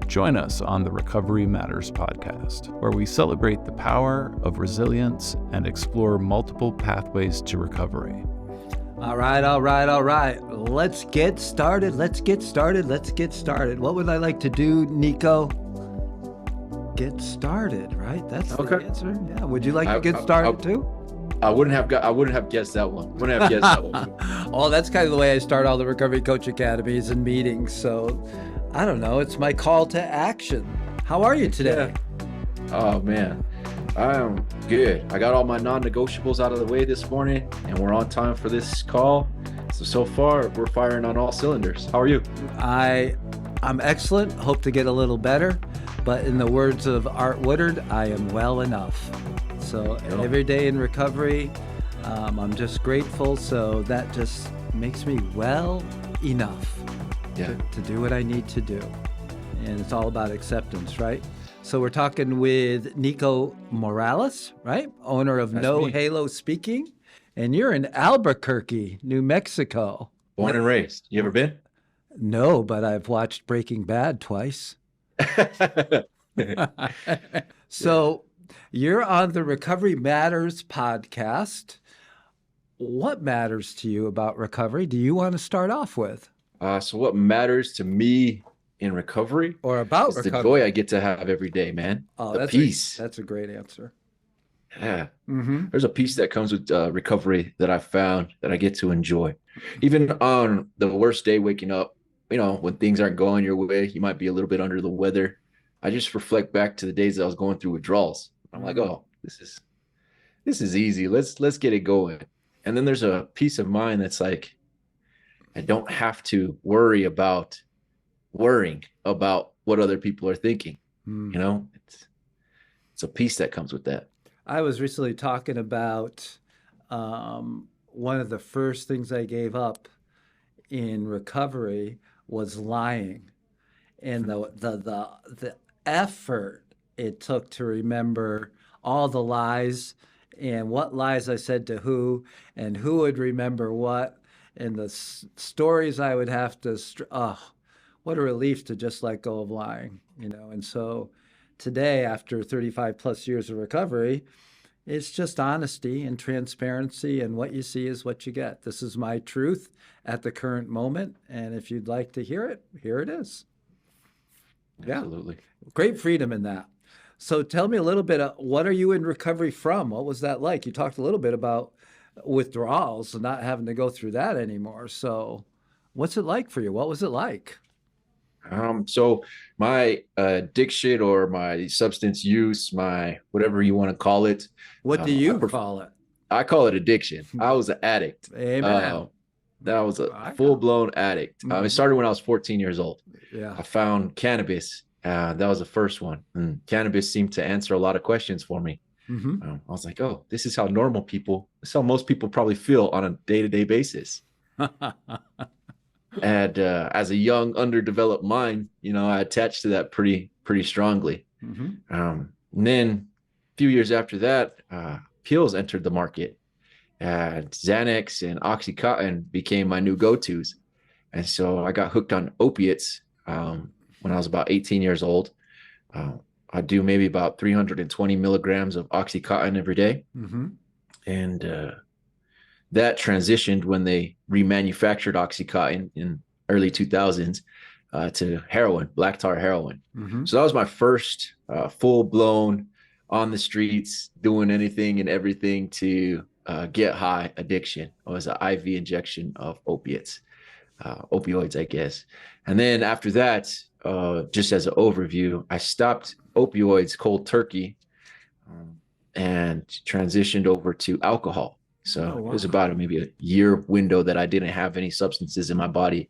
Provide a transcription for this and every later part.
Join us on the Recovery Matters podcast, where we celebrate the power of resilience and explore multiple pathways to recovery. All right. Let's get started. What would I like to do, Nico? Get started, right? That's the answer. Yeah. Would you like to get started too? I wouldn't have guessed that one. Oh, that's kind of the way I start all the Recovery Coach Academies and meetings. So I don't know. It's my call to action. How are you today? Yeah. Oh, man. I am good. I got all my non-negotiables out of the way this morning, and we're on time for this call. So far, we're firing on all cylinders. How are you? I'm excellent. Hope to get a little better. But in the words of Art Woodard, I am well enough. So every day in recovery, I'm just grateful. So that just makes me well enough to do what I need to do. And it's all about acceptance, right? So we're talking with Nico Morales, right? Owner of No Halo Speaking. And you're in Albuquerque, New Mexico. Born and raised. You ever been? No, but I've watched Breaking Bad twice. So you're on the Recovery Matters podcast. What matters to you about recovery? Do you want to start off with? So what matters to me in recovery, or about recovery, the joy I get to have every day, man. The peace. That's a great answer. Yeah. There's a peace that comes with recovery that I found that I get to enjoy. Even on the worst day, waking up, when things aren't going your way, you might be a little bit under the weather. I just reflect back to the days that I was going through withdrawals. I'm like, oh, this is easy. Let's get it going. And then there's a peace of mind that's like, I don't have to worrying about what other people are thinking. It's a peace that comes with that. I was recently talking about one of the first things I gave up in recovery was lying, and the effort it took to remember all the lies and what lies I said to who and who would remember what, and the stories I would have to what a relief to just let go of lying, And so today, after 35 plus years of recovery, it's just honesty and transparency, and what you see is what you get. This is my truth at the current moment, and if you'd like to hear it, here it is. Absolutely. Yeah. Great freedom in that. So tell me a little bit, what are you in recovery from? What was that like? You talked a little bit about withdrawals and not having to go through that anymore. So what's it like for you? What was it like? So my addiction or my substance use, my whatever you want to call it. What do you call it? I call it addiction. I was an addict. Amen. That was a full-blown addict. It started when I was 14 years old. Yeah. I found cannabis. That was the first one. And cannabis seemed to answer a lot of questions for me. I was like, oh, this is how most people probably feel on a day-to-day basis. And as a young, underdeveloped mind, I attached to that pretty strongly. And then a few years after that, pills entered the market. Xanax and Oxycontin became my new go-tos. And so I got hooked on opiates when I was about 18 years old. I do maybe about 320 milligrams of Oxycontin every day. And that transitioned when they remanufactured Oxycontin in early 2000s to heroin, black tar heroin. So that was my first full-blown on the streets, doing anything and everything to get high addiction. It was an IV injection of opioids, I guess. And then after that, just as an overview, I stopped opioids cold turkey and transitioned over to alcohol. So It was about maybe a year window that I didn't have any substances in my body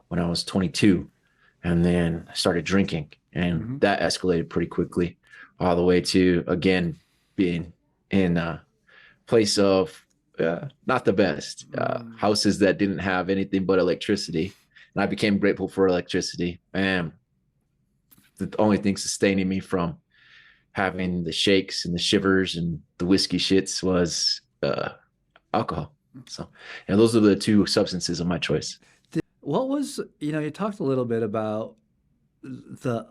when I was 22. And then I started drinking, and that escalated pretty quickly, all the way to, again, being in a place of not the best, houses that didn't have anything but electricity. And I became grateful for electricity. And the only thing sustaining me from having the shakes and the shivers and the whiskey shits was alcohol. So, and those are the two substances of my choice. What was, you talked a little bit about the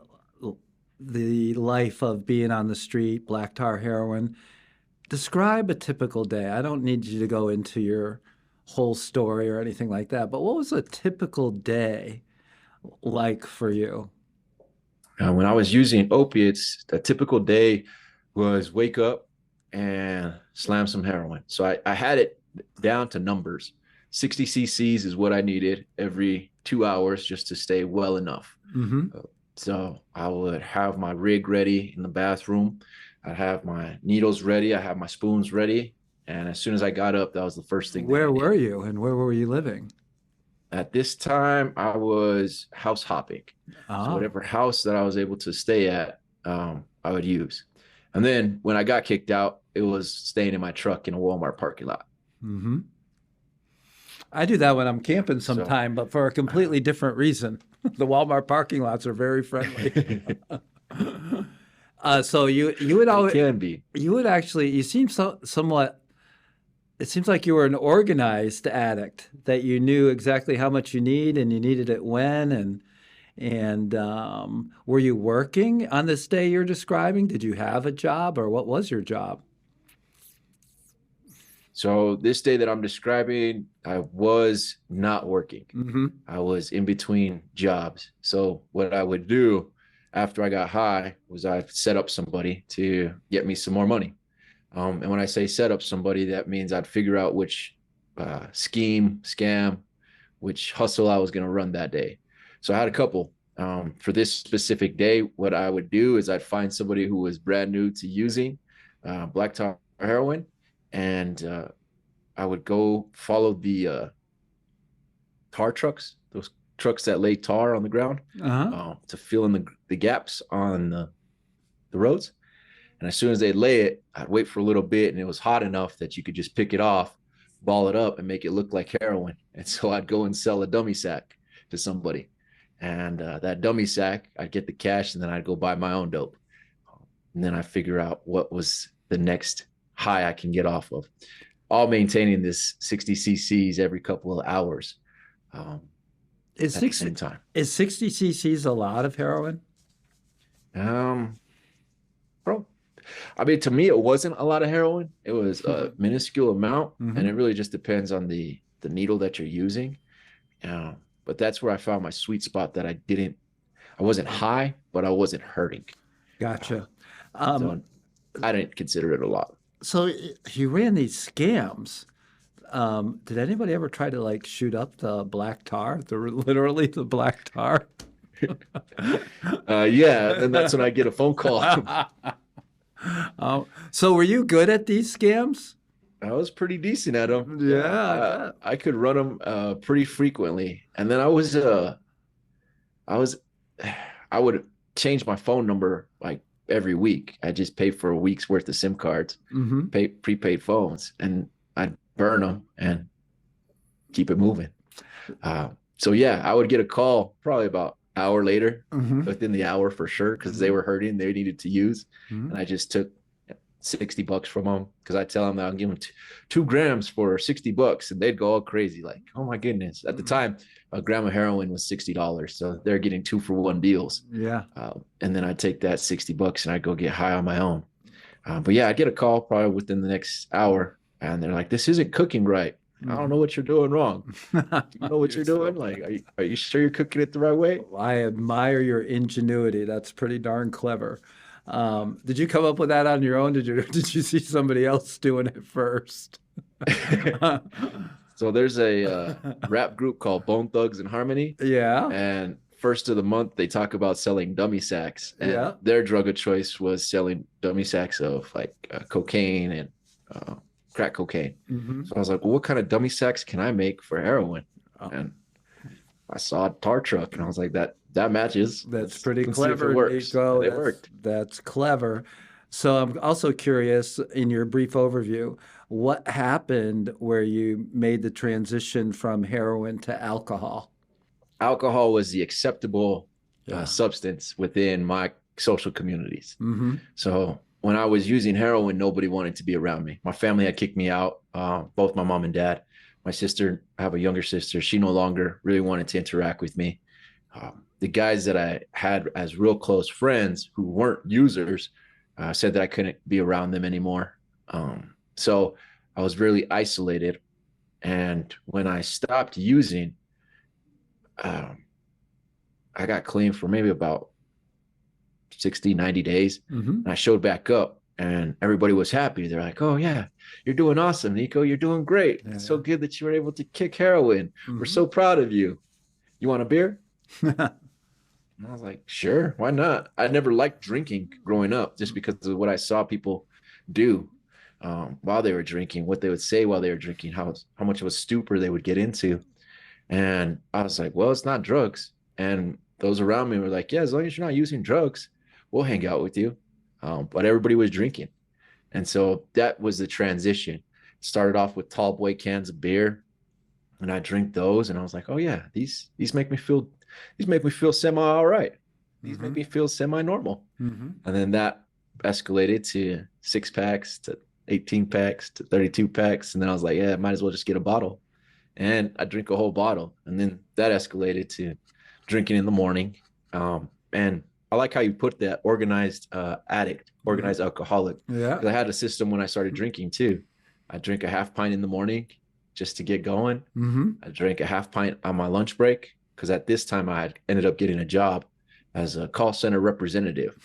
the life of being on the street, black tar heroin. Describe a typical day. I don't need you to go into your whole story or anything like that, but what was a typical day like for you? When I was using opiates, a typical day was wake up and slam some heroin. So I had it down to numbers. 60 cc's is what I needed every 2 hours just to stay well enough. Mm-hmm. So I would have my rig ready in the bathroom. I'd have my needles ready. I have my spoons ready. And as soon as I got up, that was the first thing. Where were you and where were you living? At this time, I was house hopping. So whatever house that I was able to stay at, I would use. And then when I got kicked out, it was staying in my truck in a Walmart parking lot. Mm-hmm. I do that when I'm camping sometime, but for a completely different reason. The Walmart parking lots are very friendly. So you would always can be. You would actually. You seem somewhat. It seems like you were an organized addict, that you knew exactly how much you need and you needed it when. And were you working on this day you're describing? Did you have a job, or what was your job? So this day that I'm describing, I was not working. Mm-hmm. I was in between jobs. So what I would do after I got high was I'd set up somebody to get me some more money. And when I say set up somebody, that means I'd figure out which scam, which hustle I was going to run that day. So I had a couple. For this specific day, what I would do is I'd find somebody who was brand new to using black tar heroin, and I would go follow the tar trucks, those trucks that lay tar on the ground, to fill in the gaps on the roads. And as soon as they lay it, I'd wait for a little bit, and it was hot enough that you could just pick it off, ball it up, and make it look like heroin. And so I'd go and sell a dummy sack to somebody. And that dummy sack, I'd get the cash, and then I'd go buy my own dope. And then I figure out what was the next high I can get off of, all maintaining this 60 cc's every couple of hours at the same time. Is 60 cc's a lot of heroin? Bro, I mean, to me, it wasn't a lot of heroin. It was a minuscule amount, and it really just depends on the needle that you're using. But that's where I found my sweet spot, that I wasn't high, but I wasn't hurting. Gotcha. So I didn't consider it a lot. So you ran these scams. Did anybody ever try to like shoot up the black tar, literally the black tar? Yeah, and that's when I get a phone call. So were you good at these scams? I was pretty decent at them. Yeah, I could run them pretty frequently, and then I would change my phone number like every week. I just paid for a week's worth of SIM cards, prepaid phones, and I'd burn them and keep it moving. So yeah, I would get a call probably about an hour later, within the hour for sure, because they were hurting, they needed to use, and I just took $60 from them, because I tell them that I'll give them 2 grams for $60, and they'd go all crazy, like, oh my goodness. At the time, a gram of heroin was $60, so they're getting 2-for-1 deals. Yeah. And then I'd take that $60 and I'd go get high on my own. But yeah, I'd get a call probably within the next hour, and they're like, this isn't cooking right. I don't know what you're doing wrong. You know what you're doing? Like, are you sure you're cooking it the right way? Well, I admire your ingenuity. That's pretty darn clever. Did you come up with that on your own? Did you see somebody else doing it first? So there's a rap group called Bone Thugs and Harmony. Yeah. And first of the month, they talk about selling dummy sacks. And Yeah. their drug of choice was selling dummy sacks of like cocaine and crack cocaine. So I was like, well, what kind of dummy sacks can I make for heroin? And I saw a tar truck, and I was like, that matches. That's pretty Let's see if clever, it works. Nico. And it worked. That's clever. So I'm also curious, in your brief overview, what happened where you made the transition from heroin to alcohol? Alcohol was the acceptable substance within my social communities. So when I was using heroin, nobody wanted to be around me. My family had kicked me out, both my mom and dad. My sister, I have a younger sister, she no longer really wanted to interact with me. The guys that I had as real close friends who weren't users said that I couldn't be around them anymore. So I was really isolated. And when I stopped using, I got clean for maybe about 60, 90 days. And I showed back up and everybody was happy. They're like, oh yeah, you're doing awesome, Nico. You're doing great. It's so good that you were able to kick heroin. We're so proud of you. You want a beer? And I was like, sure, why not? I never liked drinking growing up just because of what I saw people do while they were drinking, what they would say while they were drinking, how much of a stupor they would get into. And I was like, well, it's not drugs. And those around me were like, yeah, as long as you're not using drugs, we'll hang out with you. But everybody was drinking. And so that was the transition. Started off with tall boy cans of beer, and I drink those. And I was like, oh yeah, these make me feel semi all right. These make me feel semi normal. And then that escalated to 6-packs, to 18-packs, to 32-packs. And then I was like, yeah, might as well just get a bottle. And I drink a whole bottle. And then that escalated to drinking in the morning. And I like how you put that, organized addict, organized alcoholic. Yeah. 'Cause I had a system when I started drinking too. I drink a half pint in the morning just to get going. I drank a half pint on my lunch break, because at this time I had ended up getting a job as a call center representative.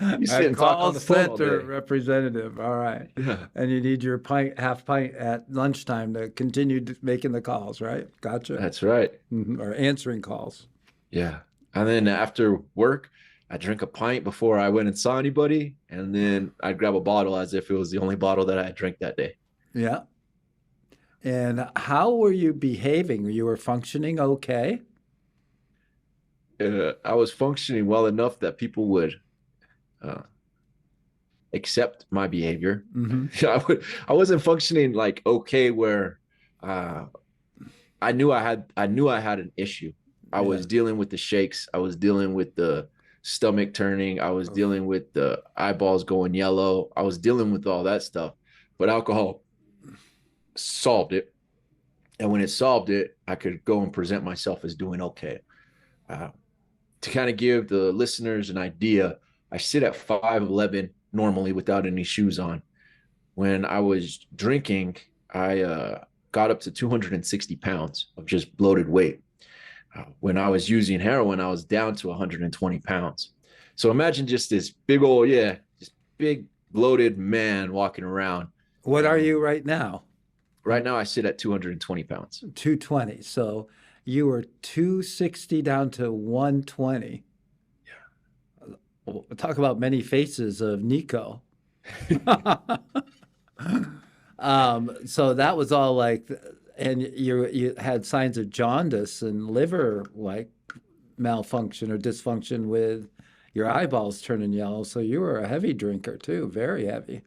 You sit and talk on the phone all day. Representative. All right. Yeah. And you need your half pint at lunchtime to continue making the calls, right? Gotcha. That's right. Or answering calls. Yeah. And then after work, I drink a pint before I went and saw anybody. And then I'd grab a bottle as if it was the only bottle that I had drank that day. Yeah. And how were you behaving? You were functioning okay? I was functioning well enough that people would accept my behavior. I wasn't functioning like okay where I knew I had an issue. I was dealing with the shakes. I was dealing with the stomach turning. I was dealing with the eyeballs going yellow. I was dealing with all that stuff. But alcohol solved it. And when it solved it, I could go and present myself as doing okay. To kind of give the listeners an idea, I sit at 5'11" normally without any shoes on. When I was drinking, I got up to 260 pounds of just bloated weight. When I was using heroin, I was down to 120 pounds. So imagine just this big old, just big bloated man walking around. What are you right now? Right now, I sit at 220 pounds. 220. So you were 260 down to 120. Yeah. We'll talk about many faces of Nico. So that was all like, and you had signs of jaundice and liver like malfunction or dysfunction with your eyeballs turning yellow. So you were a heavy drinker too, very heavy.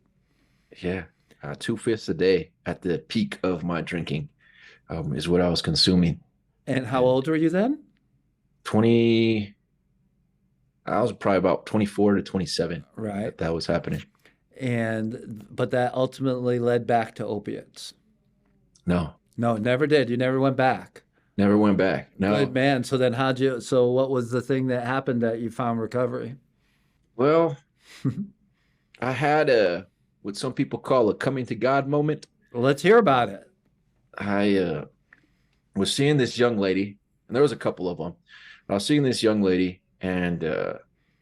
Yeah. 2/5 a day at the peak of my drinking is what I was consuming. And how old were you then? I was probably about 24 to 27. Right. That was happening. But that ultimately led back to opiates. No, never did. You never went back. Never went back. No. Good man. So then what was the thing that happened that you found recovery? Well, I had what some people call a coming to God moment. Well, let's hear about it. I was seeing this young lady, and there was a couple of them. I was seeing this young lady, and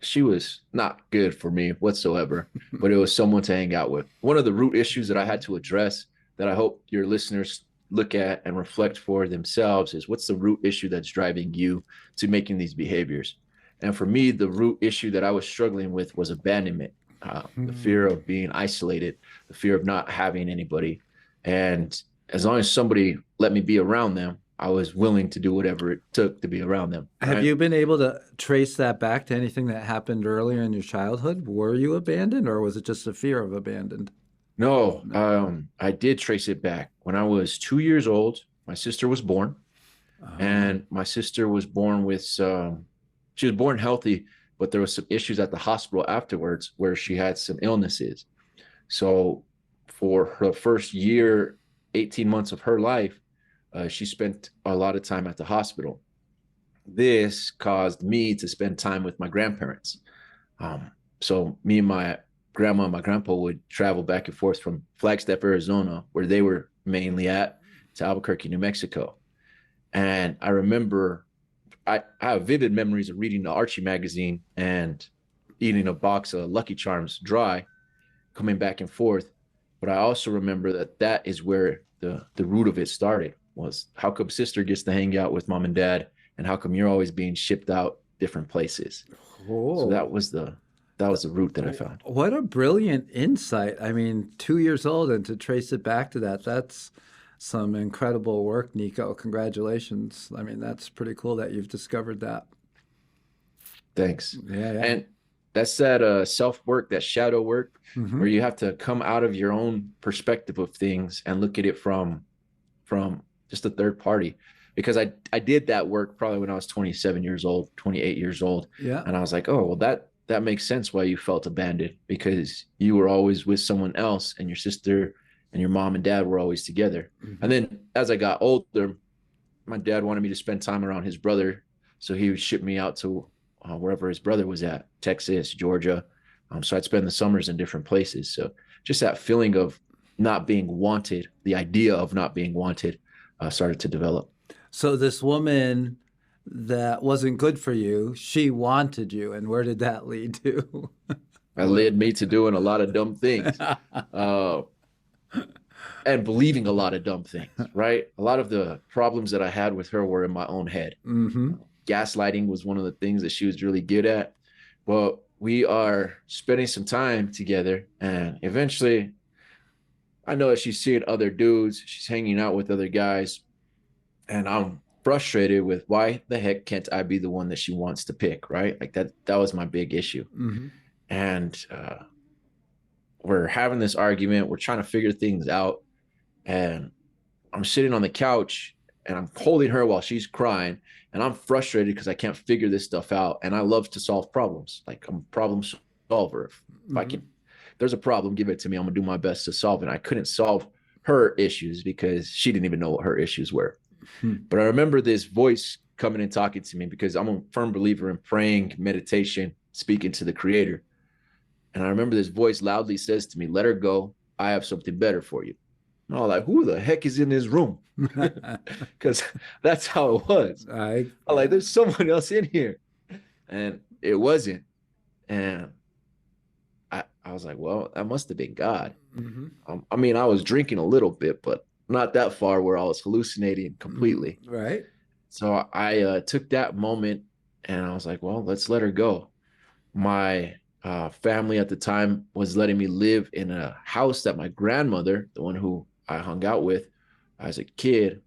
she was not good for me whatsoever, but it was someone to hang out with. One of the root issues that I had to address that I hope your listeners look at and reflect for themselves is, what's the root issue that's driving you to making these behaviors? And for me, the root issue that I was struggling with was abandonment. The fear of being isolated, the fear of not having anybody. And as long as somebody let me be around them, I was willing to do whatever it took to be around them. Have you been able to trace that back to anything that happened earlier in your childhood? Were you abandoned, or was it just a fear of abandoned? No, I did trace it back. When I was 2 years old, my sister was born. And my sister was born with she was born healthy, but there was some issues at the hospital afterwards where she had some illnesses. So for her first year, 18 months of her life, she spent a lot of time at the hospital. this caused me to spend time with my grandparents. So me and my grandma and my grandpa would travel back and forth from Flagstaff, Arizona, where they were mainly at, to Albuquerque, New Mexico. And I remember I have vivid memories of reading the Archie magazine and eating a box of Lucky Charms dry, coming back and forth. But I also remember that is where the root of it started, was how come sister gets to hang out with mom and dad, and how come you're always being shipped out different places? Oh. So that was the root that I found. What a brilliant insight. I mean, 2 years old, and to trace it back to that's some incredible work, Nico. Congratulations. I mean, that's pretty cool that you've discovered that. Thanks. Yeah. And that's that self-work, that shadow work, where you have to come out of your own perspective of things and look at it from just a third party. Because I did that work probably when I was 27 years old, 28 years old. Yeah. And I was like, oh, well, that makes sense why you felt abandoned, because you were always with someone else, and your sister and your mom and dad were always together. And then as I got older, my dad wanted me to spend time around his brother. So he would ship me out to wherever his brother was at, Texas, Georgia. So I'd spend the summers in different places. So just that feeling of not being wanted, the idea of not being wanted, started to develop. So this woman that wasn't good for you, she wanted you. And where did that lead to? That led me to doing a lot of dumb things. And believing a lot of dumb things, right? A lot of the problems that I had with her were in my own head. Gaslighting was one of the things that she was really good at. Well, we are spending some time together, and eventually I know that she's seeing other dudes, she's hanging out with other guys, and I'm frustrated with, why the heck can't I be the one that she wants to pick, right? Like that was my big issue. And we're having this argument, we're trying to figure things out, and I'm sitting on the couch and I'm holding her while she's crying, and I'm frustrated because I can't figure this stuff out. And I love to solve problems. Like, I'm a problem solver. If there's a problem, give it to me. I'm gonna do my best to solve it. I couldn't solve her issues because she didn't even know what her issues were. But I remember this voice coming and talking to me, because I'm a firm believer in praying, meditation, speaking to the Creator. And I remember this voice loudly says to me, "Let her go. I have something better for you." And I was like, who the heck is in this room? Because that's how it was. I'm like, there's someone else in here. And it wasn't. And I was like, well, that must have been God. I mean, I was drinking a little bit, but not that far where I was hallucinating completely. Right. So I took that moment and I was like, well, let's let her go. My family at the time was letting me live in a house that my grandmother, the one who I hung out with as a kid,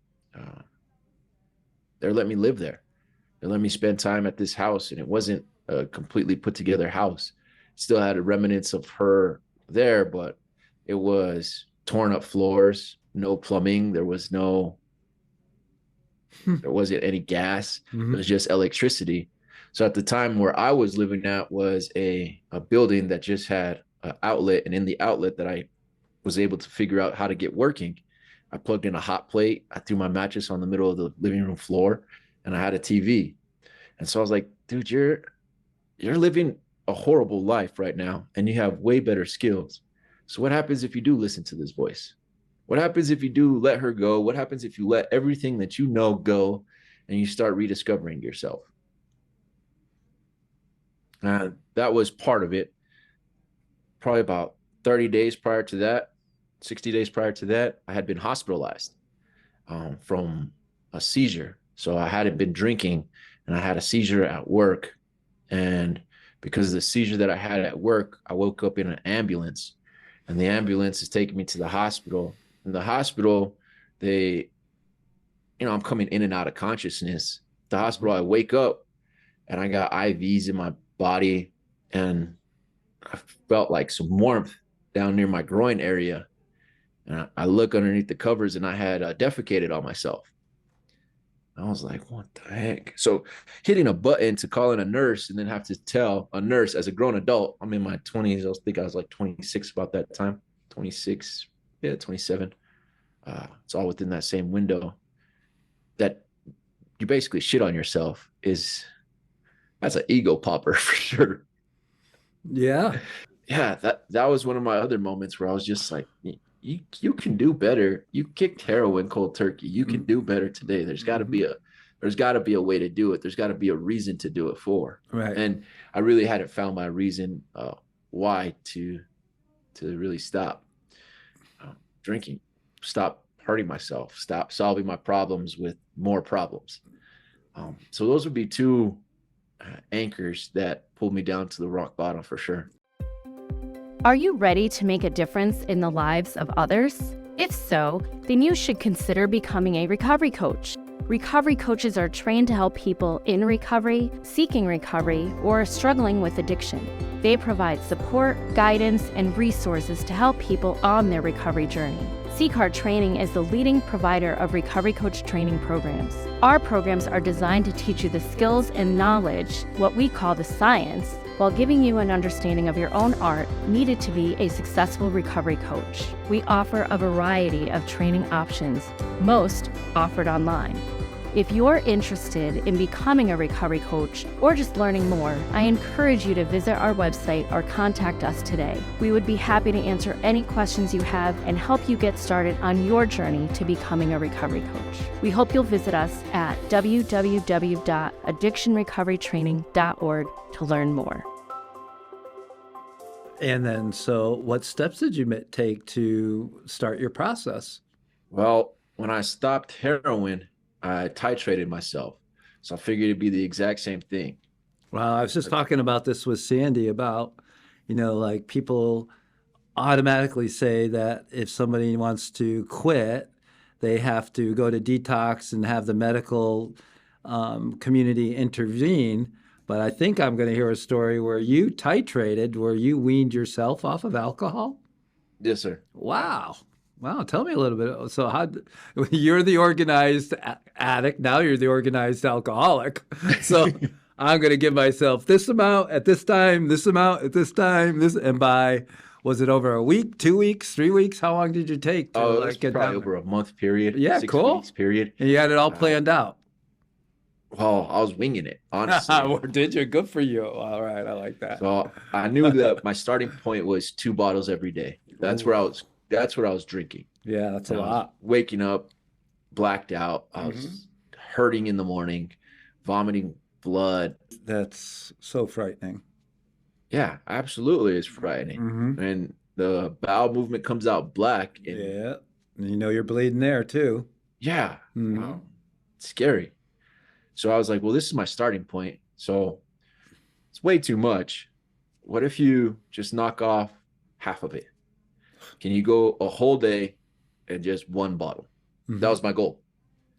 they're letting me live there. They let me spend time at this house, and it wasn't a completely put together house. It still had a remnants of her there, but it was torn up floors, no plumbing. There wasn't any gas. It was just electricity. So at the time where I was living at was a building that just had an outlet, and in the outlet that I was able to figure out how to get working, I plugged in a hot plate. I threw my mattress on the middle of the living room floor, and I had a TV. And so I was like, dude, you're living a horrible life right now, and you have way better skills. So what happens if you do listen to this voice? What happens if you do let her go? What happens if you let everything that you know go, and you start rediscovering yourself? And that was part of it. Probably about 30 days prior to that, 60 days prior to that, I had been hospitalized from a seizure. So I hadn't been drinking, and I had a seizure at work. And because of the seizure that I had at work, I woke up in an ambulance, and the ambulance is taking me to the hospital. In the hospital, I'm coming in and out of consciousness. The hospital, I wake up and I got IVs in my body, and I felt like some warmth down near my groin area. And I look underneath the covers, and I had defecated on myself. I was like, what the heck? So hitting a button to call in a nurse, and then have to tell a nurse as a grown adult, I'm in my 20s. I was like 26 about that time, 26, 27. It's all within that same window. That you basically shit on yourself that's an ego popper for sure. Yeah. Yeah, that was one of my other moments where I was just like, you can do better. You kicked heroin cold turkey. You can do better today. There's got to be a way to do it. There's got to be a reason to do it for. Right. And I really hadn't found my reason why to really stop drinking, stop hurting myself, stop solving my problems with more problems. So those would be two anchors that pulled me down to the rock bottom for sure. Are you ready to make a difference in the lives of others? If so, then you should consider becoming a recovery coach. Recovery coaches are trained to help people in recovery, seeking recovery, or struggling with addiction. They provide support, guidance, and resources to help people on their recovery journey. CCAR Training is the leading provider of recovery coach training programs. Our programs are designed to teach you the skills and knowledge, what we call the science, while giving you an understanding of your own art needed to be a successful recovery coach. We offer a variety of training options, most offered online. If you're interested in becoming a recovery coach or just learning more, I encourage you to visit our website or contact us today. We would be happy to answer any questions you have and help you get started on your journey to becoming a recovery coach. We hope you'll visit us at www.addictionrecoverytraining.org to learn more. And then, so what steps did you take to start your process? Well, when I stopped heroin, I titrated myself. So I figured it'd be the exact same thing. Well, I was just talking about this with Sandy about, like people automatically say that if somebody wants to quit, they have to go to detox and have the medical community intervene. But I think I'm going to hear a story where you titrated, where you weaned yourself off of alcohol. Yes, sir. Wow. Wow. Tell me a little bit. So you're the organized addict. Now you're the organized alcoholic. So I'm going to give myself this amount at this time, this amount at this time, was it over a week, 2 weeks, 3 weeks? How long did you take to it was probably over a month period. Yeah, 6 cool. weeks period. And you had it all planned out. Well, I was winging it, honestly. Did you? Good for you. All right. I like that. So I knew that my starting point was 2 bottles every day. That's what I was drinking. Yeah, that's a lot. Waking up, blacked out. I was hurting in the morning, vomiting blood. That's so frightening. Yeah, absolutely. It's frightening. And the bowel movement comes out black. And yeah. And you're bleeding there too. Yeah. It's scary. So I was like, well, this is my starting point. So it's way too much. What if you just knock off half of it? Can you go a whole day and just 1 bottle? That was my goal.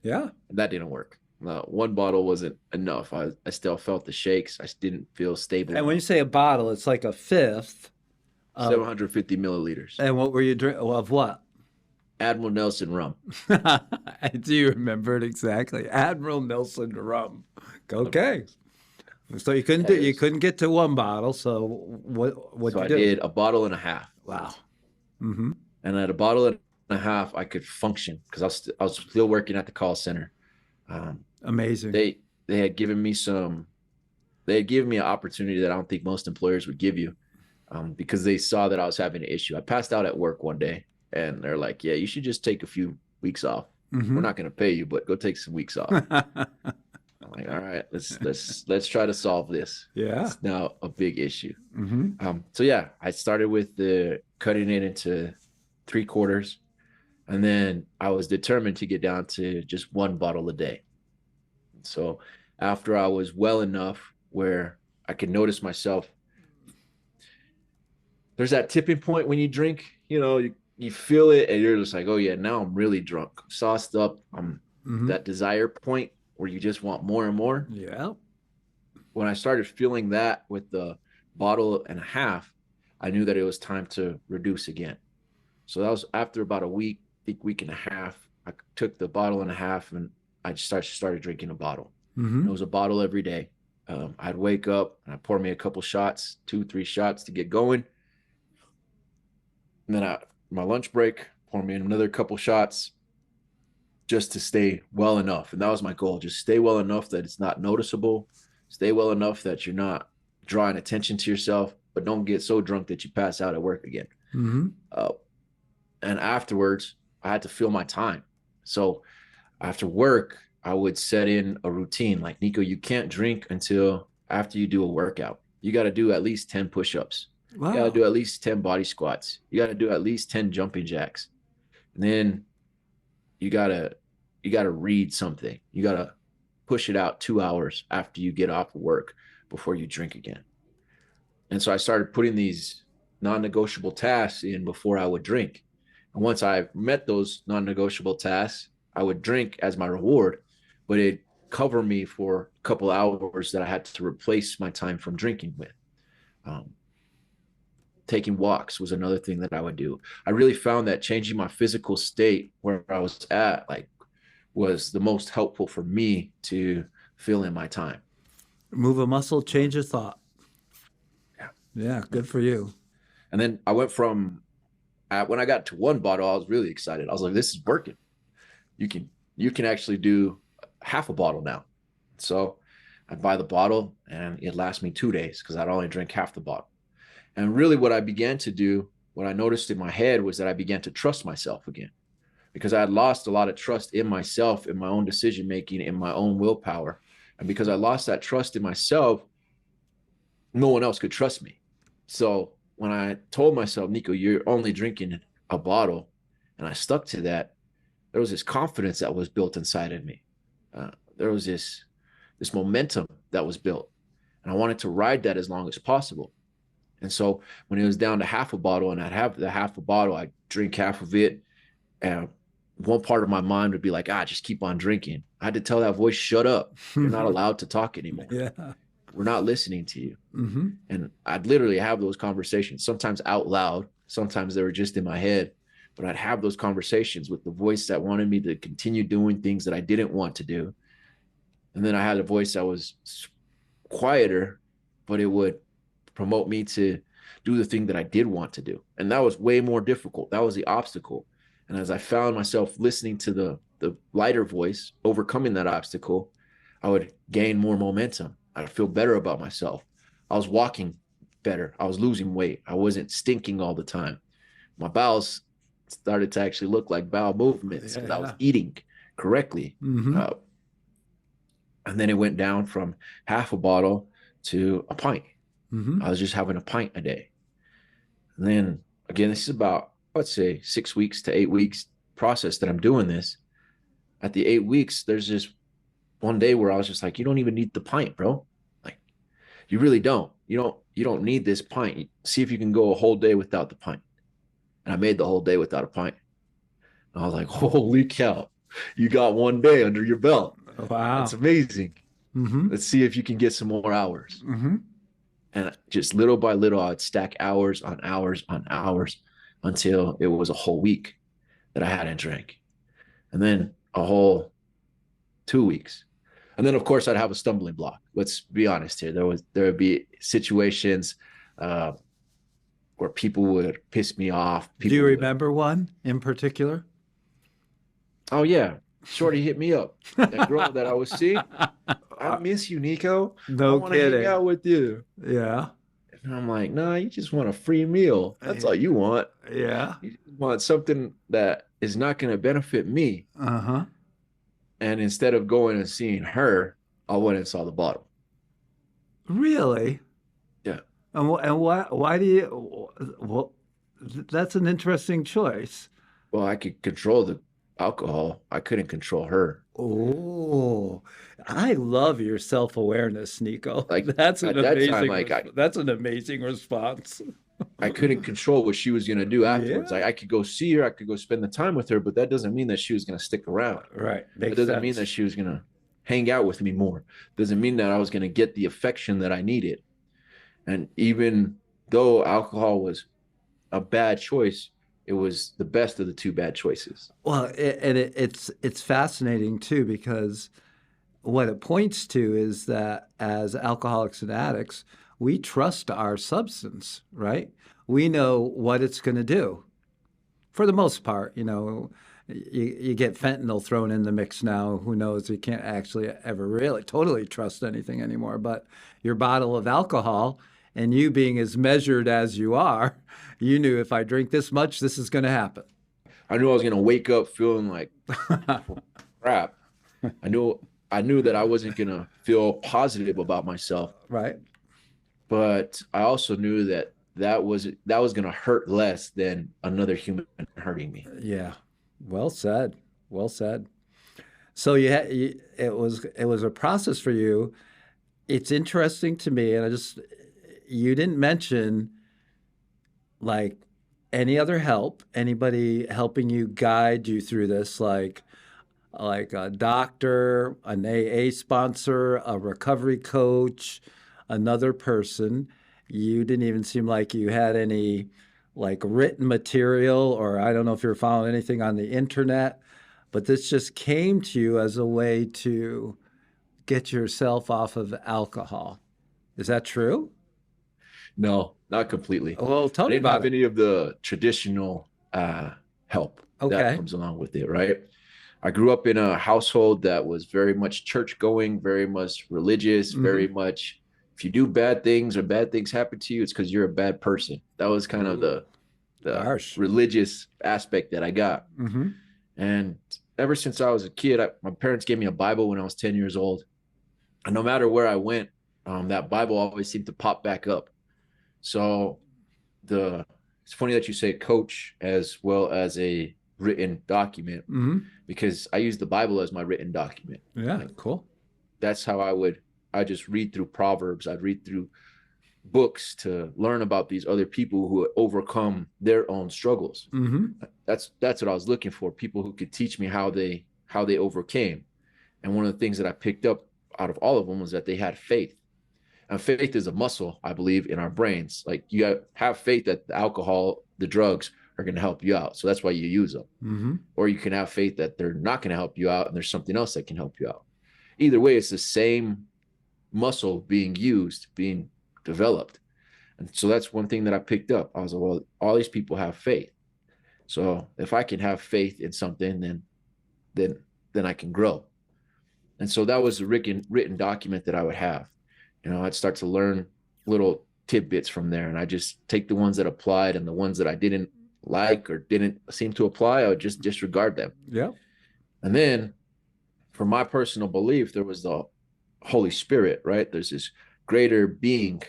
Yeah. That didn't work. 1 bottle wasn't enough. I still felt the shakes. I didn't feel stable. And when you say a bottle, it's like a fifth. 750 milliliters. And what were you drinking? Of what? Admiral Nelson rum. Do you remember it exactly? Admiral Nelson rum. Okay. So you couldn't get to 1 bottle. So what so you do? I did a bottle and a half. Wow. And at a bottle and a half, I could function because I was still working at the call center. Amazing. They had given me an opportunity that I don't think most employers would give you, because they saw that I was having an issue. I passed out at work one day and they're like, yeah, you should just take a few weeks off. We're not going to pay you, but go take some weeks off. I'm like, all right, let's try to solve this. Yeah. It's now a big issue. So yeah, I started with cutting it into 3/4. And then I was determined to get down to just 1 bottle a day. So after I was well enough where I could notice myself, there's that tipping point when you drink, you feel it and you're just like, oh yeah, now I'm really drunk. I'm sauced up. I'm that desire point where you just want more and more. Yeah. When I started feeling that with the bottle and a half, I knew that it was time to reduce again. So that was after about a week and a half. I took the bottle and a half and I just started drinking a bottle. It was a bottle every day. I'd wake up and I'd pour me a couple shots, 2-3 shots to get going. And then my lunch break, pour me another couple shots. just to stay well enough. And that was my goal. Just stay well enough that it's not noticeable. Stay well enough that you're not drawing attention to yourself, but don't get so drunk that you pass out at work again. And afterwards, I had to fill my time. So after work, I would set in a routine like, Nico, you can't drink until after you do a workout. You got to do at least 10 push-ups. Wow. You got to do at least 10 body squats. You got to do at least 10 jumping jacks. And then you got to read something. You got to push it out 2 hours after you get off of work before you drink again. And so I started putting these non-negotiable tasks in before I would drink. And once I met those non-negotiable tasks, I would drink as my reward, but it'd cover me for a couple hours that I had to replace my time from drinking with. Taking walks was another thing that I would do. I really found that changing my physical state where I was at, like, was the most helpful for me to fill in my time. Move a muscle, change a thought. Yeah, good for you. And then I went from, when I got to 1 bottle, I was really excited. I was like, this is working. You can actually do half a bottle now. So I'd buy the bottle and it'd last me 2 days because I'd only drink half the bottle. And really what I began to do, what I noticed in my head was that I began to trust myself again, because I had lost a lot of trust in myself, in my own decision-making, in my own willpower. And because I lost that trust in myself, no one else could trust me. So when I told myself, Nico, you're only drinking a bottle, and I stuck to that, there was this confidence that was built inside of me. There was this momentum that was built, and I wanted to ride that as long as possible. And so when it was down to half a bottle and I'd have the half a bottle, I'd drink half of it. And one part of my mind would be like, just keep on drinking. I had to tell that voice, shut up. You're not allowed to talk anymore. Yeah. We're not listening to you. And I'd literally have those conversations, sometimes out loud. Sometimes they were just in my head, but I'd have those conversations with the voice that wanted me to continue doing things that I didn't want to do. And then I had a voice that was quieter, but it would promote me to do the thing that I did want to do. And that was way more difficult. That was the obstacle. And as I found myself listening to the lighter voice, overcoming that obstacle, I would gain more momentum. I'd feel better about myself. I was walking better. I was losing weight. I wasn't stinking all the time. My bowels started to actually look like bowel movements because I was eating correctly. And then it went down from half a bottle to a pint. I was just having a pint a day. And then again, this is about, let's say 6 weeks to 8 weeks process that I'm doing this. At the 8 weeks, there's this one day where I was just like, you don't even need the pint, bro. Like, you really don't. You don't need this pint. See if you can go a whole day without the pint. And I made the whole day without a pint. And I was like, holy cow, you got 1 day under your belt. Wow. That's amazing. Let's see if you can get some more hours. And just little by little, I'd stack hours on hours on hours until it was a whole week that I hadn't drank. And then a whole 2 weeks. And then, of course, I'd have a stumbling block. Let's be honest here. There would be situations where people would piss me off. Do you remember one in particular? Oh, yeah. Shorty hit me up. That girl that I was seeing. I miss you, Nico. No I want to hang out with you. Yeah. And I'm like, nah, you just want a free meal. That's all you want. Yeah. You want something that is not going to benefit me. Uh-huh. And instead of going and seeing her, I went and saw the bottle. Really? Yeah. And why do you, well, that's an interesting choice. Well, I could control the alcohol. I couldn't control her. Oh, I love your self-awareness, Nico. Like, that's an at that amazing. time, like, that's an amazing response. I couldn't control what she was going to do afterwards. Yeah. I could go see her. I could go spend the time with her, but that doesn't mean that she was going to stick around. Right. It doesn't mean that she was going to hang out with me more. Doesn't mean that I was going to get the affection that I needed. And even though alcohol was a bad choice, it was the best of the two bad choices. Well, it's fascinating too, because what it points to is that as alcoholics and addicts, we trust our substance, right? We know what it's going to do. For the most part, you get fentanyl thrown in the mix now. Who knows? You can't actually ever really totally trust anything anymore. But your bottle of alcohol, and you being as measured as you are, you knew if I drink this much, this is going to happen. I knew I was going to wake up feeling like crap. I knew that I wasn't going to feel positive about myself. Right. But I also knew that was going to hurt less than another human hurting me. Yeah. Well said. Well said. So it was a process for you. It's interesting to me, and you didn't mention like any other help, anybody helping you guide you through this, like a doctor, an AA sponsor, a recovery coach, another person. You didn't even seem like you had any like written material, or I don't know if you're following anything on the internet, but this just came to you as a way to get yourself off of alcohol. Is that true? No, not completely. Well, tell me I didn't about have any of the traditional help Okay. that comes along with it, right? I grew up in a household that was very much church going, very much religious, very much, if you do bad things or bad things happen to you, it's because you're a bad person. That was kind of the Harsh. religious aspect that I got. Mm-hmm. And ever since I was a kid, my parents gave me a Bible when I was 10 years old. And no matter where I went, that Bible always seemed to pop back up. So it's funny that you say coach as well as a written document, because I use the Bible as my written document. Yeah, Like, cool. that's how I just read through Proverbs. I'd read through books to learn about these other people who overcome their own struggles. That's what I was looking for, people who could teach me how they overcame. And one of the things that I picked up out of all of them was that they had faith. And faith is a muscle, I believe, in our brains. Like, you have faith that the alcohol, the drugs are going to help you out. So that's why you use them. Or you can have faith that they're not going to help you out and there's something else that can help you out. Either way, it's the same muscle being used, being developed. And so that's one thing that I picked up. I was like, well, all these people have faith. So if I can have faith in something, then I can grow. And so that was a written document that I would have. I'd start to learn little tidbits from there, and I just take the ones that applied, and the ones that I didn't like or didn't seem to apply, I would just disregard them. Yeah. And then for my personal belief, there was the Holy Spirit, right? There's this greater being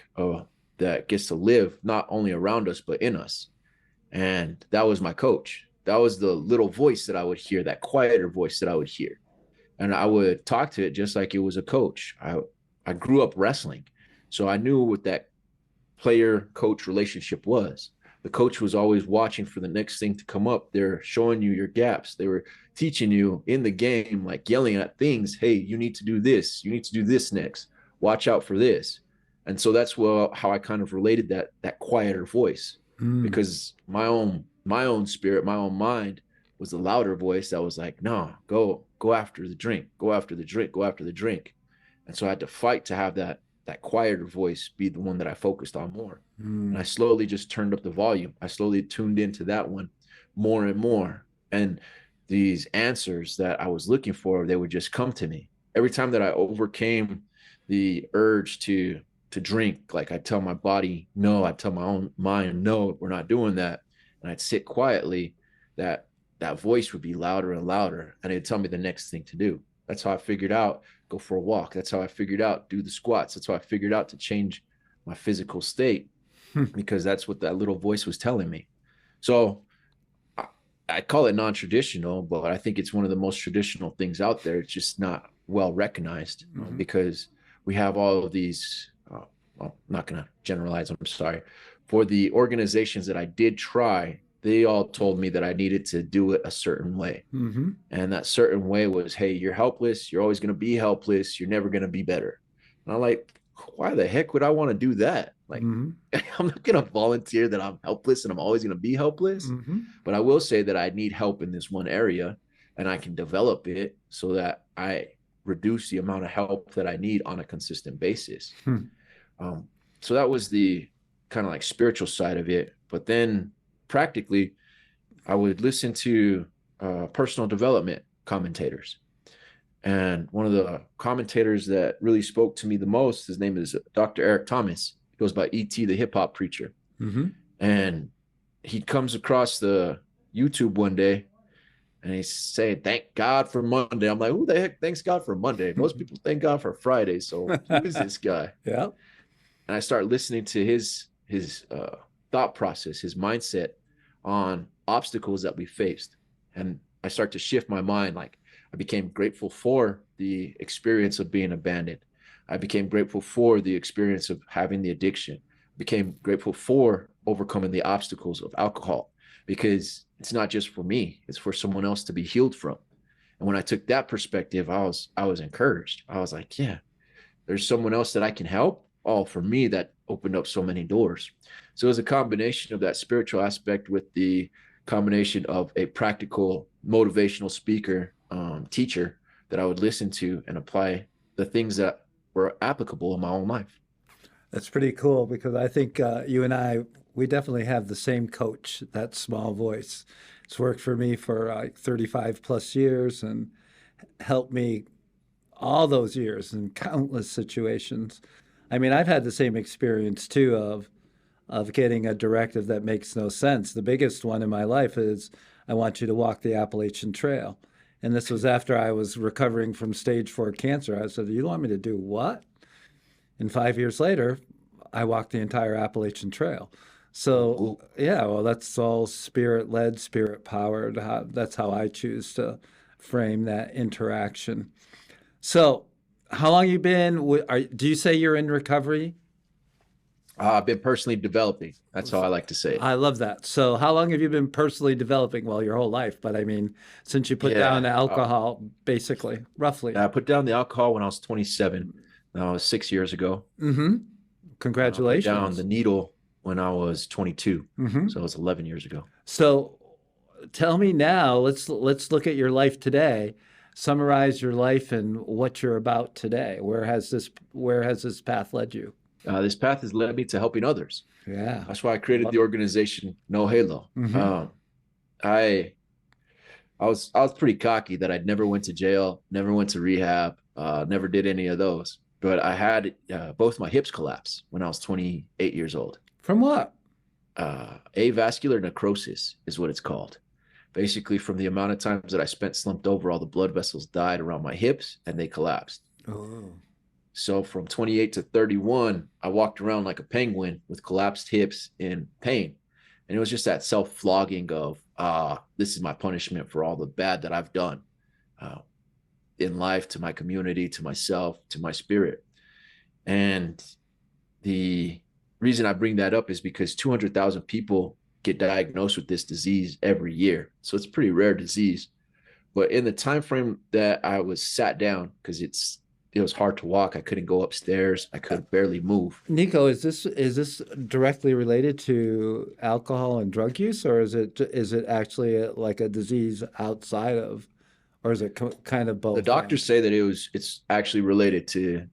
that gets to live not only around us, but in us. And that was my coach. That was the little voice that I would hear, that quieter voice that I would hear. And I would talk to it just like it was a coach. I grew up wrestling, so I knew what that player-coach relationship was. The coach was always watching for the next thing to come up. They're showing you your gaps. They were teaching you in the game, like yelling at things. Hey, you need to do this. You need to do this next. Watch out for this. And so that's how I kind of related that quieter voice, because my own spirit, my own mind was the louder voice that was like, no, go after the drink, go after the drink, go after the drink. And so I had to fight to have that quieter voice be the one that I focused on more. And I slowly just turned up the volume. I slowly tuned into that one more and more. And these answers that I was looking for, they would just come to me. Every time that I overcame the urge to drink, like I'd tell my body no, I'd tell my own mind, no, we're not doing that. And I'd sit quietly, that voice would be louder and louder, and it'd tell me the next thing to do. That's how I figured out, go for a walk. That's how I figured out, do the squats. That's how I figured out to change my physical state, because that's what that little voice was telling me. So I call it non-traditional, but I think it's one of the most traditional things out there. It's just not well recognized, because we have all of these, well, I'm not going to generalize, I'm sorry. For the organizations that I did try, they all told me that I needed to do it a certain way. And that certain way was, hey, you're helpless. You're always going to be helpless. You're never going to be better. And I'm like, why the heck would I want to do that? Like, I'm not going to volunteer that I'm helpless and I'm always going to be helpless. But I will say that I need help in this one area, and I can develop it so that I reduce the amount of help that I need on a consistent basis. So that was the kind of like spiritual side of it. But then practically, I would listen to personal development commentators. And one of the commentators that really spoke to me the most, his name is Dr. Eric Thomas. He goes by E.T. the hip hop preacher. And he comes across the YouTube one day and he's saying, "Thank God for Monday." I'm like, who the heck thanks God for Monday? Most people thank God for Friday. So who is this guy? Yeah. And I start listening to his thought process, his mindset on obstacles that we faced. And I start to shift my mind. Like, I became grateful for the experience of being abandoned. I became grateful for the experience of having the addiction. I became grateful for overcoming the obstacles of alcohol, because it's not just for me, it's for someone else to be healed from. And when I took that perspective, I was encouraged. I was like, yeah, there's someone else that I can help. Oh, for me, that opened up so many doors. So it was a combination of that spiritual aspect with the combination of a practical motivational speaker, teacher that I would listen to and apply the things that were applicable in my own life. That's pretty cool, because I think you and I, we definitely have the same coach, that small voice. It's worked for me for like 35 plus years and helped me all those years in countless situations. I mean, I've had the same experience too of getting a directive that makes no sense. The biggest one in my life is, I want you to walk the Appalachian Trail. And this was after I was recovering from stage 4 cancer. I said, "You want me to do what?" And 5 years later, I walked the entire Appalachian Trail. So, yeah, well, that's all spirit-led, spirit-powered. That's how I choose to frame that interaction. So, how long you been? Do you say you're in recovery? I've been personally developing. That's how I like to say it. I love that. So how long have you been personally developing? Well, your whole life, but I mean, since you put down alcohol, basically, roughly. I put down the alcohol when I was 27. That was 6 years ago. Congratulations. I put down the needle when I was 22. So it was 11 years ago. So tell me now, let's look at your life today. Summarize your life and what you're about today. Where has this path led you? This path has led me to helping others. Yeah. That's why I created the organization No Halo. I was pretty cocky that I'd never went to jail, never went to rehab, never did any of those. But I had both my hips collapse when I was 28 years old. From what? Avascular necrosis is what it's called. Basically, from the amount of times that I spent slumped over, all the blood vessels died around my hips and they collapsed. Oh. So from 28 to 31, I walked around like a penguin with collapsed hips in pain. And it was just that self-flogging of, this is my punishment for all the bad that I've done in life, to my community, to myself, to my spirit. And the reason I bring that up is because 200,000 people get diagnosed with this disease every year. So it's a pretty rare disease. But in the time frame that I was sat down, because it was hard to walk. I couldn't go upstairs. I could barely move. Nico, is this directly related to alcohol and drug use, or is it actually like a disease outside of, or is it kind of both? The doctors say that it's actually related to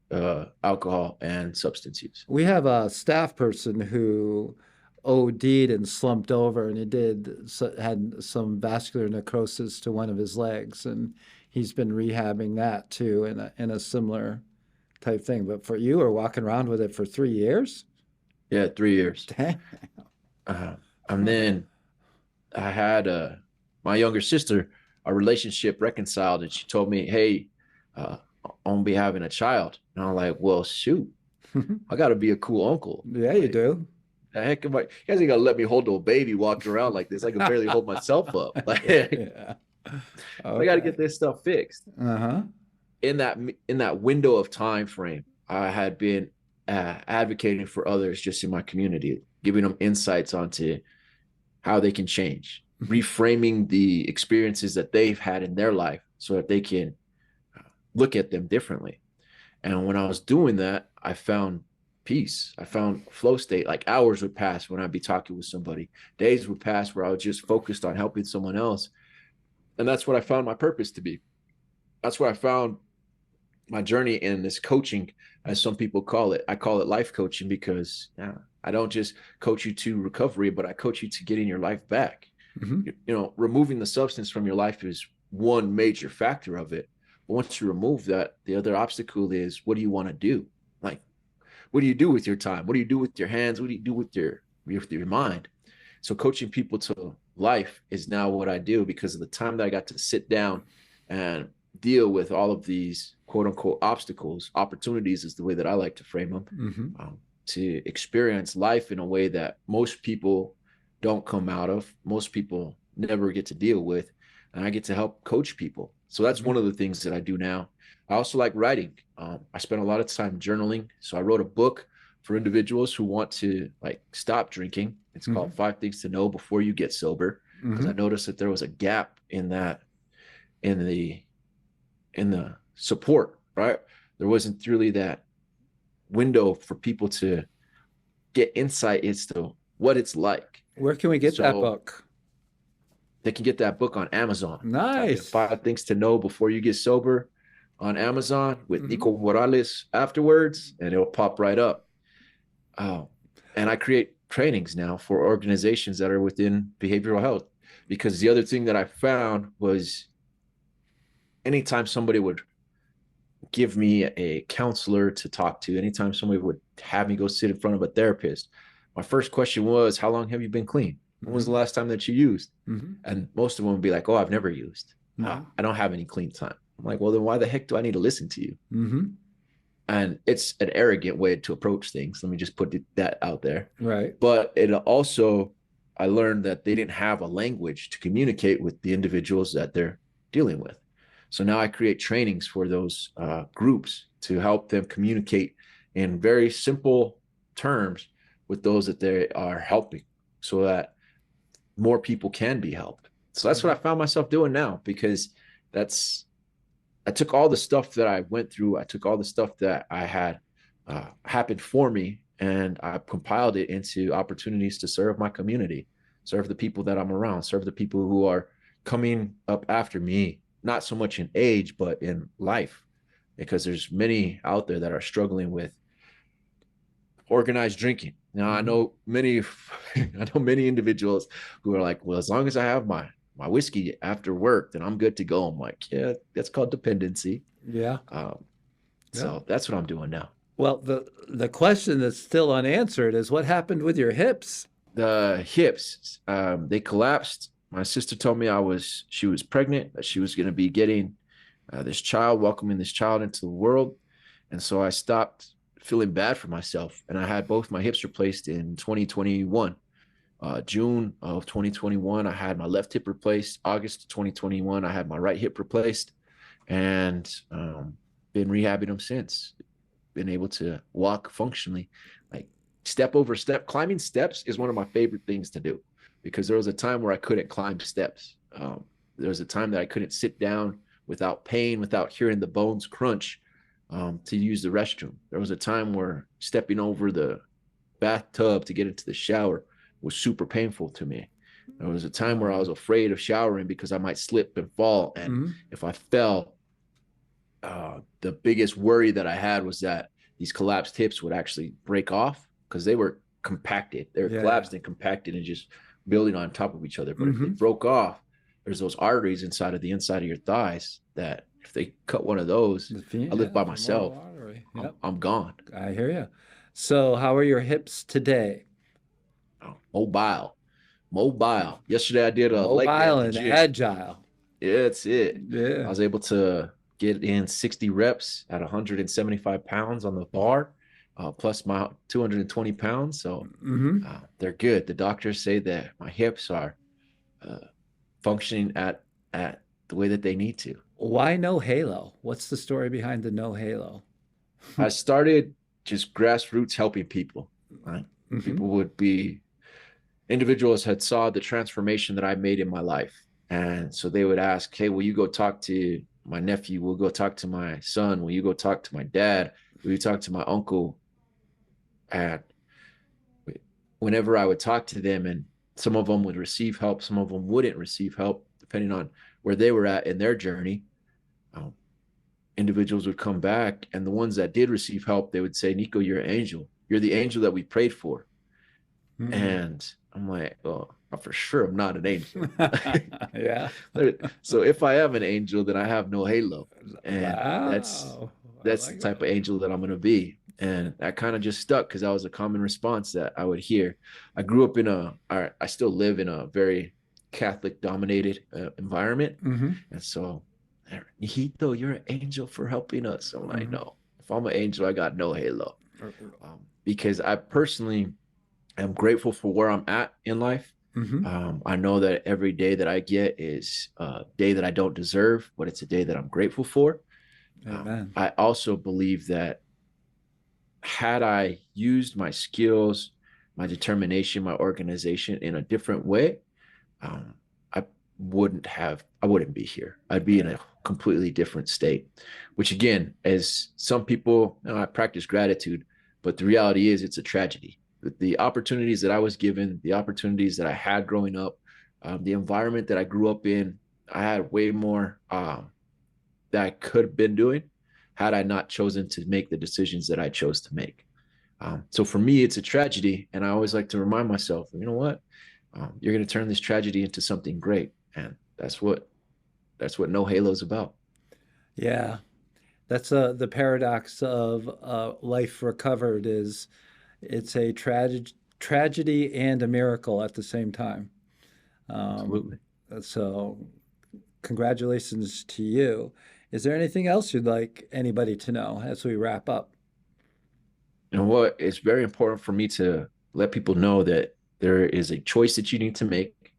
alcohol and substance use. We have a staff person who OD'd and slumped over, and he had some vascular necrosis to one of his legs, and he's been rehabbing that too in a similar type thing. But for you, are walking around with it for 3 years? Yeah, 3 years. Damn. And then I had my younger sister, our relationship reconciled, and she told me, "Hey, I'm gonna be having a child." And I'm like, "Well, shoot, I got to be a cool uncle." Yeah, you do. The heck am I? You guys ain't gonna let me hold a baby walking around like this. I can barely hold myself up. Like, Yeah. I got to get this stuff fixed. Uh-huh. In that window of time frame, I had been advocating for others just in my community, giving them insights onto how they can change, reframing the experiences that they've had in their life so that they can look at them differently. And when I was doing that, I found peace. I found flow state. Like, hours would pass when I'd be talking with somebody. Days would pass where I was just focused on helping someone else. And that's what I found my purpose to be. That's where I found my journey in this coaching, as some people call it. I call it life coaching because I don't just coach you to recovery, but I coach you to getting your life back. Removing the substance from your life is one major factor of it. But once you remove that, the other obstacle is, what do you want to do? Like, what do you do with your time? What do you do with your hands? What do you do with your mind? So coaching people to life is now what I do, because of the time that I got to sit down and deal with all of these quote unquote obstacles. Opportunities is the way that I like to frame them, to experience life in a way that most people don't come out of, most people never get to deal with. And I get to help coach people. So that's one of the things that I do now. I also like writing. I spent a lot of time journaling. So I wrote a book for individuals who want to stop drinking. It's called 5 Things to Know Before You Get Sober. Because I noticed that there was a gap in that, in the support, right? There wasn't really that window for people to get insight as to what it's like. Where can we get that book? They can get that book on Amazon. Nice. 5 Things to Know Before You Get Sober on Amazon with Nico Morales afterwards, and it'll pop right up. And I create trainings now for organizations that are within behavioral health, because the other thing that I found was anytime somebody would give me a counselor to talk to, anytime somebody would have me go sit in front of a therapist, my first question was, how long have you been clean? When was the last time that you used? And most of them would be like, oh, I've never used. I don't have any clean time. I'm like, well, then why the heck do I need to listen to you? And it's an arrogant way to approach things. Let me just put that out there. Right. But it also, I learned that they didn't have a language to communicate with the individuals that they're dealing with. So now I create trainings for those groups to help them communicate in very simple terms with those that they are helping, so that more people can be helped. So that's what I found myself doing now, because I took all the stuff that I went through, I took all the stuff that I had happened for me, and I compiled it into opportunities to serve my community, serve the people that I'm around, serve the people who are coming up after me, not so much in age, but in life, because there's many out there that are struggling with organized drinking. Now, I know many individuals who are like, well, as long as I have my whiskey after work, then I'm good to go. I'm like, yeah, that's called dependency. Yeah. So that's what I'm doing now. Well, the question that's still unanswered is, what happened with your hips? The hips, they collapsed. My sister told me she was pregnant, that she was going to be getting this child, welcoming this child into the world. And so I stopped feeling bad for myself. And I had both my hips replaced in 2021. June of 2021, I had my left hip replaced. August of 2021, I had my right hip replaced, and been rehabbing them since. Been able to walk functionally, like step over step. Climbing steps is one of my favorite things to do, because there was a time where I couldn't climb steps. There was a time that I couldn't sit down without pain, without hearing the bones crunch, to use the restroom. There was a time where stepping over the bathtub to get into the shower was super painful to me. There was a time where I was afraid of showering because I might slip and fall. And if I fell, the biggest worry that I had was that these collapsed hips would actually break off, because they were compacted. They were collapsed and compacted and just building on top of each other. But if they broke off, there's those arteries inside of your thighs that if they cut one of those, I live by myself. I'm gone. I hear you. So how are your hips today? Mobile. Yesterday I did a mobile and agile. Yeah, that's it. Yeah. I was able to get in 60 reps at 175 pounds on the bar, plus my 220 pounds. So they're good. The doctors say that my hips are functioning at the way that they need to. Why no halo? What's the story behind the no halo? I started just grassroots helping people. Right? Individuals had saw the transformation that I made in my life. And so they would ask, hey, will you go talk to my nephew? Will you go talk to my son? Will you go talk to my dad? Will you talk to my uncle? And whenever I would talk to them, and some of them would receive help, some of them wouldn't receive help, depending on where they were at in their journey. Individuals would come back, and the ones that did receive help, they would say, Nico, you're an angel. You're the angel that we prayed for. And I'm like, well, for sure I'm not an angel. Yeah. So if I am an angel, then I have no halo. And Wow. I that's the like type that. of angel that I'm going to be. And that kind of just stuck because that was a common response that I would hear. I grew up I still live in a very Catholic dominated environment. And so, Nihito, you're an angel for helping us. I'm like, no, if I'm an angel, I got no halo. Because I personally am grateful for where I'm at in life. I know that every day that I get is a day that I don't deserve, but it's a day that I'm grateful for. Amen. I also believe that had I used my skills, my determination, my organization in a different way, I wouldn't be here. I'd be in a completely different state, which again, as some people, I practice gratitude, but the reality is it's a tragedy. The opportunities that I was given, the opportunities that I had growing up, the environment that I grew up in, I had way more that I could have been doing had I not chosen to make the decisions that I chose to make. So for me, it's a tragedy. And I always like to remind myself, you know what? You're going to turn this tragedy into something great. And that's what No Halo is about. Yeah. That's the paradox of life recovered is it's a tragedy and a miracle at the same time. Absolutely. So congratulations to you. Is there anything else you'd like anybody to know as we wrap up? You know what? It's very important for me to let people know that there is a choice that you need to make.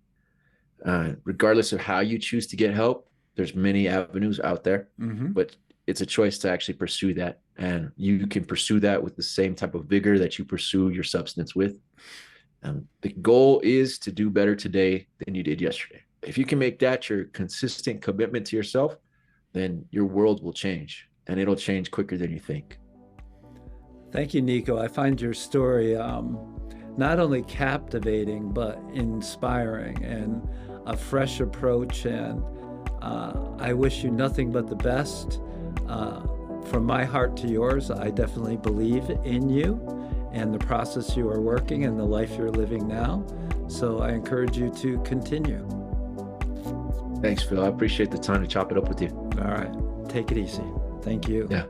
Regardless of how you choose to get help, there's many avenues out there, but it's a choice to actually pursue that. And you can pursue that with the same type of vigor that you pursue your substance with. The goal is to do better today than you did yesterday. If you can make that your consistent commitment to yourself, then your world will change, and it'll change quicker than you think. Thank you, Nico. I find your story not only captivating, but inspiring and a fresh approach. And I wish you nothing but the best. From my heart to yours, I definitely believe in you and the process you are working and the life you're living now. So I encourage you to continue. Thanks, Phil. I appreciate the time to chop it up with you. All right. Take it easy. Thank you. Yeah.